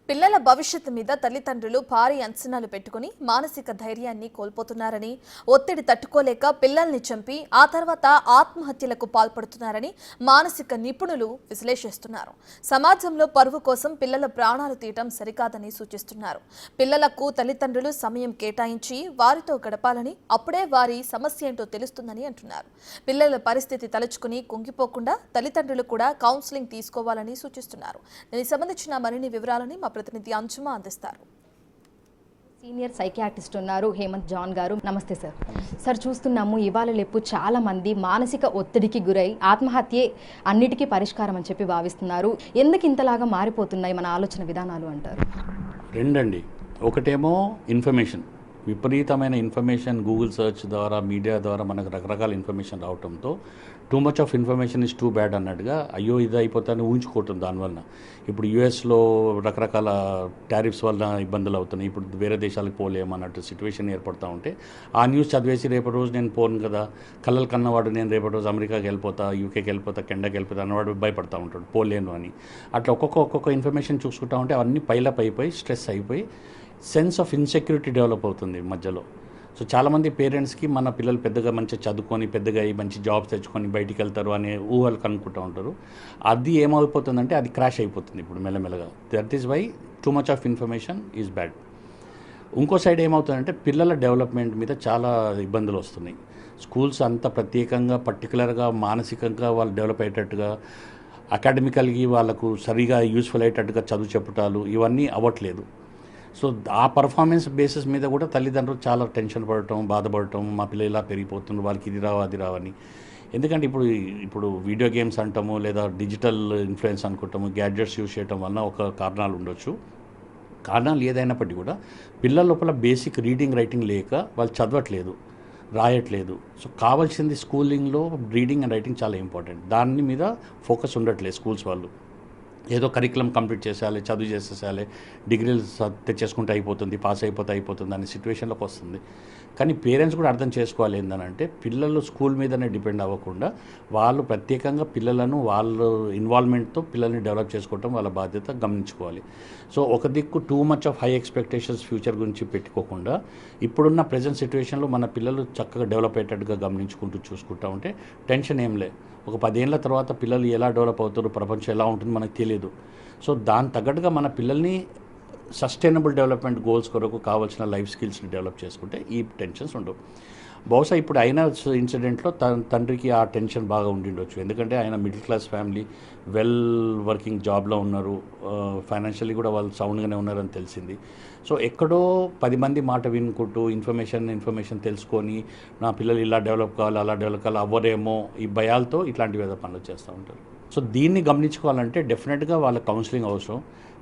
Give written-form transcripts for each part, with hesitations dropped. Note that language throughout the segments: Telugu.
పిల్లల భవిష్యత్తు మీద తల్లిదండ్రులు భారీ అంచనాలు పెట్టుకుని మానసిక ధైర్యాన్ని కోల్పోతున్నారని, ఒత్తిడి తట్టుకోలేక పిల్లల్ని చంపి ఆ తర్వాత ఆత్మహత్యలకు పాల్పడుతున్నారని మానసిక నిపుణులు విశ్లేషిస్తున్నారు. సమాజంలో పరువు కోసం పిల్లల ప్రాణాలు తీయటం సరికాదని సూచిస్తున్నారు. పిల్లలకు తల్లిదండ్రులు సమయం కేటాయించి వారితో గడపాలని, అప్పుడే వారి సమస్య ఏంటో తెలుస్తుందని అంటున్నారు. పిల్లల పరిస్థితి తలుచుకుని కుంగిపోకుండా తల్లిదండ్రులు కూడా కౌన్సిలింగ్ తీసుకోవాలని సూచిస్తున్నారు. దీనికి సంబంధించిన మరిన్ని వివరాలని మా ప్రతినిధి అంజుమ అందిస్తారు. సీనియర్ సైకియాట్రిస్ట్ ఉన్నారు హేమంత్ జాన్ గారు. నమస్తే సార్. సార్, చూస్తున్నాము ఇవాళ రేపు చాలా మంది మానసిక ఒత్తిడికి గురై ఆత్మహత్యే అన్నిటికీ పరిష్కారం అని చెప్పి భావిస్తున్నారు. ఎందుకు ఇంతలాగా మారిపోతున్నాయి మన ఆలోచన విధానాలు అంటారు? రెండండి. ఒకటేమో ఇన్ఫర్మేషన్, విపరీతమైన ఇన్ఫర్మేషన్ గూగుల్ సెర్చ్ ద్వారా, మీడియా ద్వారా మనకు రకరకాల ఇన్ఫర్మేషన్ రావడంతో two much of information is too bad అన్నట్టుగా అయ్యో ఇది అయిపోతాయని ఊహించుకోవటం. దానివల్ల ఇప్పుడు యూఎస్లో రకరకాల టారిఫ్స్ వల్ల ఇబ్బందులు అవుతున్నాయి, ఇప్పుడు వేరే దేశాలకు పోలేమన్నట్టు సిచ్యువేషన్ ఏర్పడుతూ ఉంటే ఆ న్యూస్ చదివేసి రేపటి రోజు నేను పోను కదా, కళ్ళలు కన్నవాడు నేను రేపటి రోజు అమెరికాకి వెళ్ళిపోతా, యూకేకి వెళ్ళిపోతా, కెనడాకి వెళ్ళిపోతా అన్నవాడు భయపడతా ఉంటాడు పోలేను అని. అట్లా ఒక్కొక్క ఇన్ఫర్మేషన్ చూసుకుంటా ఉంటే అవన్నీ పైలప్ అయిపోయి స్ట్రెస్ అయిపోయి సెన్స్ ఆఫ్ ఇన్సెక్యూరిటీ డెవలప్ అవుతుంది మధ్యలో. సో చాలామంది పేరెంట్స్కి మన పిల్లలు పెద్దగా మంచిగా చదువుకొని పెద్దగా అయ్యి మంచి జాబ్స్ తెచ్చుకొని బయటికి వెళ్తారు అనే ఊహలు కనుక్కుంటూ ఉంటారు. అది ఏమైపోతుందంటే అది క్రాష్ అయిపోతుంది ఇప్పుడు మెల్లమెల్లగా. That is why too much of information is bad. ఇంకో సైడ్ ఏమవుతుందంటే పిల్లల డెవలప్మెంట్ మీద చాలా ఇబ్బందులు వస్తున్నాయి. స్కూల్స్ అంత ప్రత్యేకంగా పర్టికులర్గా మానసికంగా వాళ్ళు డెవలప్ అయ్యేటట్టుగా, అకాడమికల్గా వాళ్ళకు సరిగా యూస్ఫుల్ అయ్యేటట్టుగా చదువు చెప్పటాలు ఇవన్నీ అవ్వట్లేదు. సో ఆ పర్ఫార్మెన్స్ బేసిస్ మీద కూడా తల్లిదండ్రులు చాలా టెన్షన్ పడటం, బాధపడటం, మా పిల్లలు ఇలా పెరిగిపోతున్నారు, వాళ్ళకి ఇది రావు అది రావని. ఎందుకంటే ఇప్పుడు వీడియో గేమ్స్ అంటాము, లేదా డిజిటల్ ఇన్ఫ్లుయెన్స్ అనుకుంటాము, గ్యాడ్జెట్స్ యూజ్ చేయడం వలన ఒక కారణాలు ఉండొచ్చు. కారణాలు ఏదైనప్పటికీ కూడా పిల్లల లోపల బేసిక్ రీడింగ్ రైటింగ్ లేక వాళ్ళు చదవట్లేదు, రాయట్లేదు. సో కావాల్సింది స్కూలింగ్లో రీడింగ్ అండ్ రైటింగ్ చాలా ఇంపార్టెంట్. దాని మీద ఫోకస్ ఉండట్లేదు స్కూల్స్ వాళ్ళు. ఏదో కరికులం కంప్లీట్ చేసేయాలి, చదువు చేసేసేయాలి, డిగ్రీలు తెచ్చేసుకుంటే అయిపోతుంది, పాస్ అయిపోతుంది అనే సిచ్యువేషన్లోకి వస్తుంది. కానీ పేరెంట్స్ కూడా అర్థం చేసుకోవాలి ఏంటంటే పిల్లలు స్కూల్ మీదనే డిపెండ్ అవ్వకుండా వాళ్ళు ప్రత్యేకంగా పిల్లలను వాళ్ళ ఇన్వాల్వ్మెంట్తో పిల్లల్ని డెవలప్ చేసుకోవటం వాళ్ళ బాధ్యత గమనించుకోవాలి. సో ఒక దిక్కు two much of high expectations future గురించి పెట్టుకోకుండా ఇప్పుడున్న ప్రజెంట్ సిచ్యువేషన్లో మన పిల్లలు చక్కగా డెవలప్ అయ్యేటట్టుగా గమనించుకుంటూ చూసుకుంటూ ఉంటే టెన్షన్ ఏం లే. ఒక 10 ఏళ్ల తర్వాత పిల్లలు ఎలా డెవలప్ అవుతారు, ప్రపంచం ఎలా ఉంటుంది మనకు తెలియదు. సో దాని తగ్గట్టుగా మన పిల్లల్ని సస్టైనబుల్ డెవలప్మెంట్ గోల్స్ కొరకు కావాల్సిన లైఫ్ స్కిల్స్ని డెవలప్ చేసుకుంటే ఈ టెన్షన్స్ ఉండవు. బహుశా ఇప్పుడు అయిన ఇన్సిడెంట్లో తండ్రికి ఆ టెన్షన్ బాగా ఉండిండొచ్చు. ఎందుకంటే ఆయన middle class family, well working జాబ్లో ఉన్నారు, ఫైనాన్షియల్లీ కూడా వాళ్ళు సౌండ్గానే ఉన్నారని తెలిసింది. సో ఎక్కడో 10 మంది మాట వినుకుంటూ ఇన్ఫర్మేషన్ తెలుసుకొని నా పిల్లలు ఇలా డెవలప్ కావాలి, అలా డెవలప్ కావాలి, అవ్వరేమో ఈ భయాలతో ఇట్లాంటి విధ పనులు చేస్తూ ఉంటారు. సో దీన్ని గమనించుకోవాలంటే డెఫినెట్గా వాళ్ళ కౌన్సిలింగ్ అవసరం.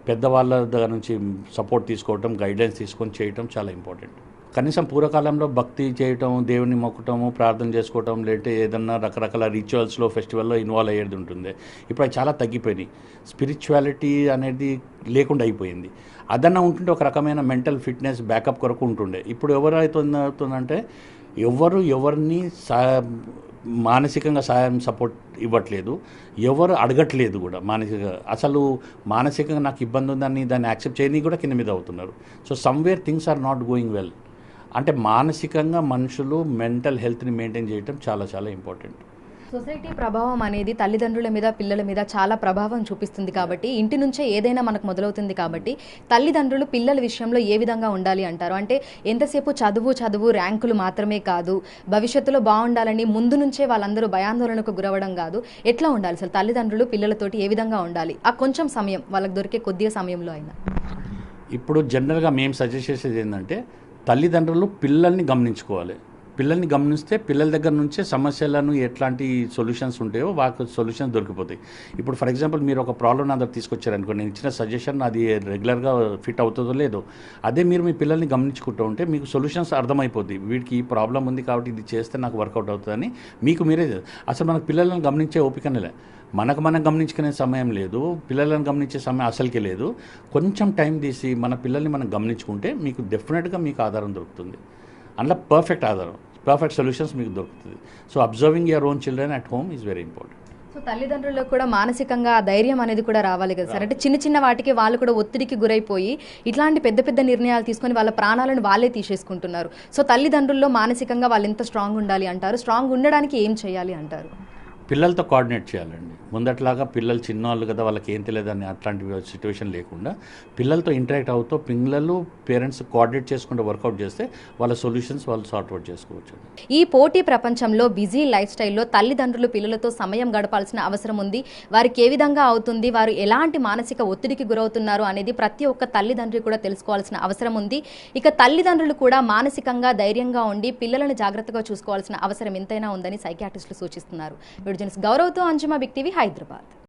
పెద్దవాళ్ళ దగ్గర నుంచి సపోర్ట్ తీసుకోవటం, గైడెన్స్ తీసుకొని చేయటం చాలా ఇంపార్టెంట్. కనీసం పూర్వకాలంలో భక్తి చేయటం, దేవుని మొక్కటము, ప్రార్థన చేసుకోవటం, లేదంటే ఏదన్నా రకరకాల రిచువల్స్లో ఫెస్టివల్లో ఇన్వాల్వ్ అయ్యేది ఉంటుంది. ఇప్పుడు అది చాలా తగ్గిపోయినాయి. స్పిరిచువాలిటీ అనేది లేకుండా అయిపోయింది. అదన్నా ఉంటుంటే ఒక రకమైన మెంటల్ ఫిట్నెస్ బ్యాకప్ కొరకు ఉంటుండే. ఇప్పుడు అవుతుందంటే ఎవరిని మానసికంగా సాయం సపోర్ట్ ఇవ్వట్లేదు, ఎవరు అడగట్లేదు కూడా. మానసికంగా నాకు ఇబ్బంది ఉందని దాన్ని యాక్సెప్ట్ చేయని కూడా కింద మీద అవుతున్నారు. So somewhere things are not going well. అంటే మానసికంగా మనుషులు మెంటల్ హెల్త్ని మెయింటైన్ చేయడం చాలా చాలా ఇంపార్టెంట్. సొసైటీ ప్రభావం అనేది తల్లిదండ్రుల మీద, పిల్లల మీద చాలా ప్రభావం చూపిస్తుంది. కాబట్టి ఇంటి నుంచే ఏదైనా మనకు మొదలవుతుంది. కాబట్టి తల్లిదండ్రులు పిల్లల విషయంలో ఏ విధంగా ఉండాలి అంటారు? అంటే ఎంతసేపు చదువు ర్యాంకులు మాత్రమే కాదు, భవిష్యత్తులో బాగుండాలని ముందు నుంచే వాళ్ళందరూ భయాందోళనకు గురవడం కాదు. ఎట్లా ఉండాలి అసలు తల్లిదండ్రులు పిల్లలతోటి ఏ విధంగా ఉండాలి? ఆ కొంచెం సమయం వాళ్ళకి దొరికే కొద్దిగా సమయంలో అయినా. ఇప్పుడు జనరల్గా మేము సజెస్ట్ చేసేది ఏంటంటే తల్లిదండ్రులు పిల్లల్ని గమనించుకోవాలి. పిల్లల్ని గమనిస్తే పిల్లల దగ్గర నుంచే సమస్యలను ఎట్లాంటి సొల్యూషన్స్ ఉంటాయో వాళ్ళకి సొల్యూషన్స్ దొరికిపోతాయి. ఇప్పుడు ఫర్ ఎగ్జాంపుల్ మీరు ఒక ప్రాబ్లం నా దగ్గర తీసుకొచ్చారనుకో, నేను ఇచ్చిన సజెషన్ అది రెగ్యులర్గా ఫిట్ అవుతుందో లేదో, అదే మీరు మీ పిల్లల్ని గమనించుకుంటూ ఉంటే మీకు సొల్యూషన్స్ అర్థమైపోద్ది. వీడికి ఈ ప్రాబ్లం ఉంది కాబట్టి ఇది చేస్తే నాకు వర్కౌట్ అవుతుందని మీకు మీరే. అసలు మనకు పిల్లలను గమనించే ఓపికనే మనం గమనించుకునే సమయం లేదు, పిల్లలను గమనించే సమయం అసలుకే లేదు. కొంచెం టైం తీసి మన పిల్లల్ని మనం గమనించుకుంటే మీకు డెఫినెట్గా మీకు ఆధారం దొరుకుతుంది. అందులో పర్ఫెక్ట్ సొల్యూషన్స్ మీకు దొరుకుతుంది. So observing your own children at home is very important. So తల్లిదండ్రులకు కూడా మానసికంగా ఆ ధైర్యం అనేది కూడా రావాలి కదా సార్. అంటే చిన్న చిన్న వాటికి వాళ్ళు కూడా ఒత్తిడికి గురైపోయి ఇట్లాంటి పెద్ద పెద్ద నిర్ణయాలు తీసుకొని వాళ్ళ ప్రాణాలను వాళ్ళే తీసేసుకుంటున్నారు. సో తల్లిదండ్రుల్లో మానసికంగా వాళ్ళు ఎంత స్ట్రాంగ్ ఉండాలి అంటారు? స్ట్రాంగ్ ఉండడానికి ఏం చేయాలి అంటారు? పిల్లలతో కోఆర్డినేట్ చేయాలండి. ముందట్లాగా పిల్లలు చిన్నవాళ్ళు కదా, వాళ్ళకి ఏం తెలియదని అట్లాంటి సిచ్యువేషన్ లేకుండా పిల్లలతో ఇంటరాక్ట్ అవుతూ పిల్లలు పేరెంట్స్ కోఆర్డినేట్ చేసుకుంటూ వర్కౌట్ చేస్తే వాళ్ళ సొల్యూషన్స్ వాళ్ళు సార్ట్అవుట్ చేసుకోవచ్చు. ఈ పోటీ ప్రపంచంలో బిజీ లైఫ్ స్టైల్లో తల్లిదండ్రులు పిల్లలతో సమయం గడపాల్సిన అవసరం ఉంది. వారికి ఏ విధంగా అవుతుంది, వారు ఎలాంటి మానసిక ఒత్తిడికి గురవుతున్నారు అనేది ప్రతి ఒక్క తల్లిదండ్రి కూడా తెలుసుకోవాల్సిన అవసరం ఉంది. ఇక తల్లిదండ్రులు కూడా మానసికంగా ధైర్యంగా ఉండి పిల్లలను జాగ్రత్తగా చూసుకోవాల్సిన అవసరం ఎంతైనా ఉందని సైకియాట్రిస్టులు సూచిస్తున్నారు. గౌరవ్తో అంజుమా, బిగ్ టీవీ, హైదరాబాద్.